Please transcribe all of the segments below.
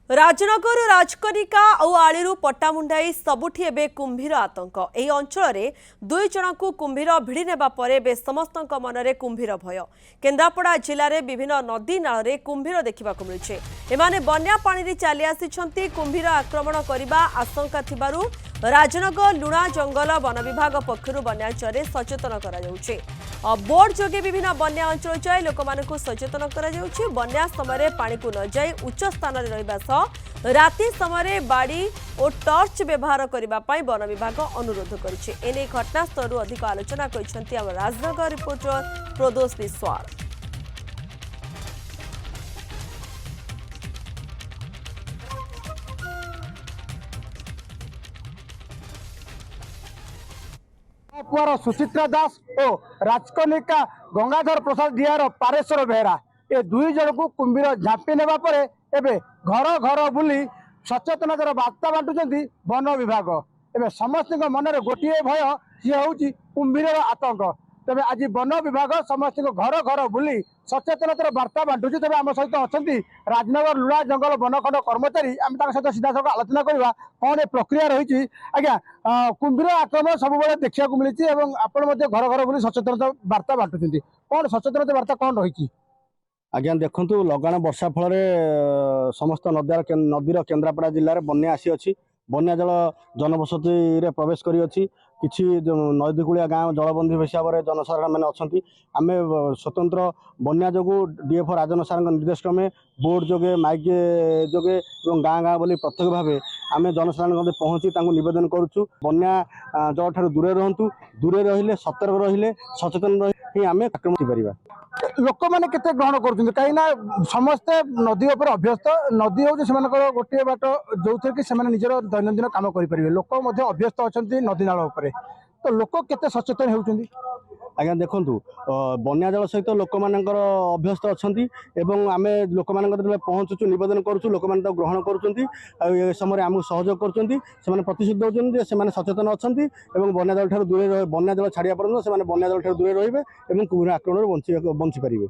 राजनगर राजकनिका और आलीरू पट्टामुंडाई सबुठी एबे कुंभीर आतंक एही अंचल में दुई जन को कुंभीर भिड़ी नेबा परे बे समस्तक मनरे कुंभीर भय। केन्द्रापड़ा जिले में विभिन्न नदी नाल में कुंभीर देखा मिलुछे। एमाने बन्या पानी रे चली आसिछंती कुंभीर आक्रमण करने आशंका थिबारु राजनगर लुणा जंगल वन विभाग पक्षरु बन्यांचल सचेतन करा जाउछे। बोर्ड जोगे विभिन्न बन्या अंचल जाए लोक मानकु सचेतन करा जाउछे। बन्या समय पानी को न जाई उच्च स्थान रे रहिबा सह राति समय बाड़ी और टर्च व्यवहार करने वन विभाग अनुरोध करिछे। एने घटनास्थल अधिक आलोचना करिसेंती आम राजनगर रिपोर्टर प्रदोष विश्वाल। सुचित्रा दास और राजकनिका गंगाधर प्रसाद डिहार पारेश्वर बेहरा ए दुई जन को कुंभीर झांपी नेबा परे एबे घर घर बुली सचेतनतार बार्ता बांटुचंती वन विभाग। एबे समस्त मन में गोटे भय सी हूँ कुंभीर आतंक। तेज आज वन विभाग समस्त घर घर बुली सचेतनतार बार्ता बांटुची। तेज आम सहित अच्छा राजनगर लुणा जंगल वनखंड कर्मचारी आम सहित सीधा सख आलोचना करवा कौन ए प्रक्रिया रही। आज्ञा कुंभीर आक्रमण सब देखा मिली आपण घर घर बुली सचेतनता बार्ता बांटुंट कौन सचेतनता बार्ता कौन रही। आज्ञा देखु लगाण वर्षा फल समस्त नदीर केन्द्रापड़ा जिले में बन्या आसी अच्छी। बन्या जल जनबसती रे प्रवेश करी अच्छी। किछि नदीकूलिया गाँव जलबंधी हिसाब से जनसाधारण मैंने अच्छा आम स्वतंत्र बन्या जो डीएफओ राजन सार निर्देश क्रमे बोर्ड जोगे माइक जोगे गाँ गाँ बोली प्रत्येक भाव आम जनसाधारण पहुँची नवेदन करुचु बन्या जल ठार दूरे रुहतु। दूरे रहिले सतर्क रहिले सचेतन रही आम आक्रमण कर लोक मैंने केते ग्रहण कर कहीं समस्ते नदी उपर अभ्यस्त। नदी हूँ से गोटे बाट जो थे कि निजर दैनंदिन काम करेंगे। लोक अभ्यस्त अच्छा नदी नाल उपर तो लोक केते सचेतन होउछंती। आज्ञा देखु बन्या जल सहित लोक मानकर अभ्यस्त अच्छा आम लोक मान पहुँचुचु नवेदन करुचु लोक मैंने ग्रहण कर समय आमको सहयोग कर प्रतिश्रुति दौरान से सचेतन अच्छा बन्या जल ठार दूरे बन्या जल छाड़ा पर्यटन से बन्या जल ठार दूरे रही कुंभीर आक्रमण बंची पारे।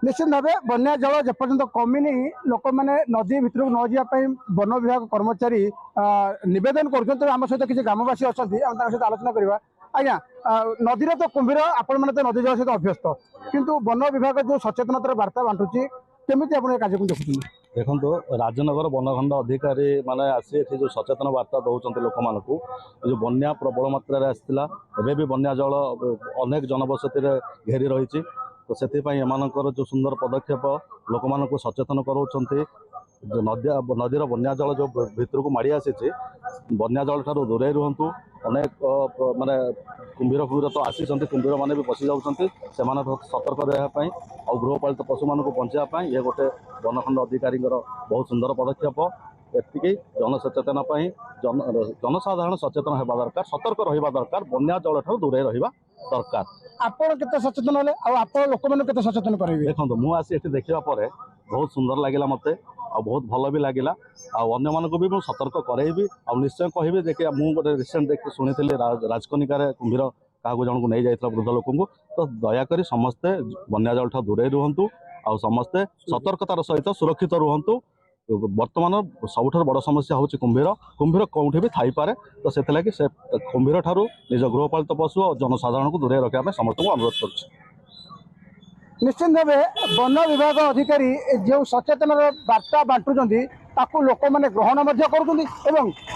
निश्चित भाव बन्या जल जेपर्यंत कमिनी लोक मैंने नदी भितर न जावाई वन विभाग कर्मचारी नवेदन करम सहित किसी ग्रामवासी अच्छा सहित आलोचना करवा। आज्ञा नदीर तो कुंभीर आपण मैंने तो नदी जल सहित अभ्यस्त किंतु वन विभाग जो सचेतनतार बार्ता बांटुची केमिति आपण ए कार्य को देखुछन। देखो राजनगर वनखंड अधिकारी माने आसी जो सचेतन बार्ता दौरान लोक मानू जो बन्या प्रबल मात्रा आसाला एवं भी बन्या जल अनेक जनबसती घेरी रही तो से एमानकर जो सुंदर पदक्षेप लोक मानू सचेतन कराउछन्ते। जो नदीर बन्या जल जो भितर को माड़ी आसी बन्या जल ठार दूरे रुहतु। अनेक माने कुंभीर फुंभीर तो आसी कुंभीर मैंने भी पशि जाऊँच से सतर्क रहापी और गृहपालित पशु मान बचाई ये गोटे वनखंड अधिकारी बहुत सुंदर पदक्षेप। एति जनसचेतन जनसाधारण सचेतन होगा दरकार सतर्क रहा दरकार बन्या जल ठार दूरे रहा दरकार। आपण केते सचेतन होले आपण लोक माने केते सचेतन करेबे। देखो मुझे ये देखा बहुत सुंदर लगे मत आ बहुत भल भी लगे अन्य मानक भी मुझे सतर्क करेबी आ निश्चय कहबी देखिए मुझे गोटे रिसेंट देख शुणी राजकनिकार कुंभीर क्या जन को नहीं जाता वृद्ध लोक तो दयाकोरी समस्ते बन्या जल ठार दूरे रुहतु आ समस्ते सतर्कतार सहित सुरक्षित रुहतु। वर्तमान सबुठ बड़ समस्या हूँ कुंभीर कुंभीर कौटी भी थी पारे तो से कुंभीर ठारू निज गृहपालित पशु और जनसाधारण को दूरे रखा समस्त को अनुरोध कर। निश्चित भाव वन विभाग अधिकारी जो सचेतन बार्ता बांटुंट ताकू लोक मैंने ग्रहण कर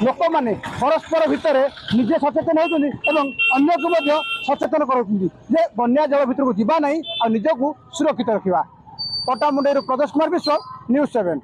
लोक मैंने परस्पर भितर निजे सचेतन होती अन्य को सचेतन कर बन्या जल भितर को जीवा ना और निजक सुरक्षित रखा। पट्टामुंडाई प्रदोष कुमार विश्व न्यूज़ 7।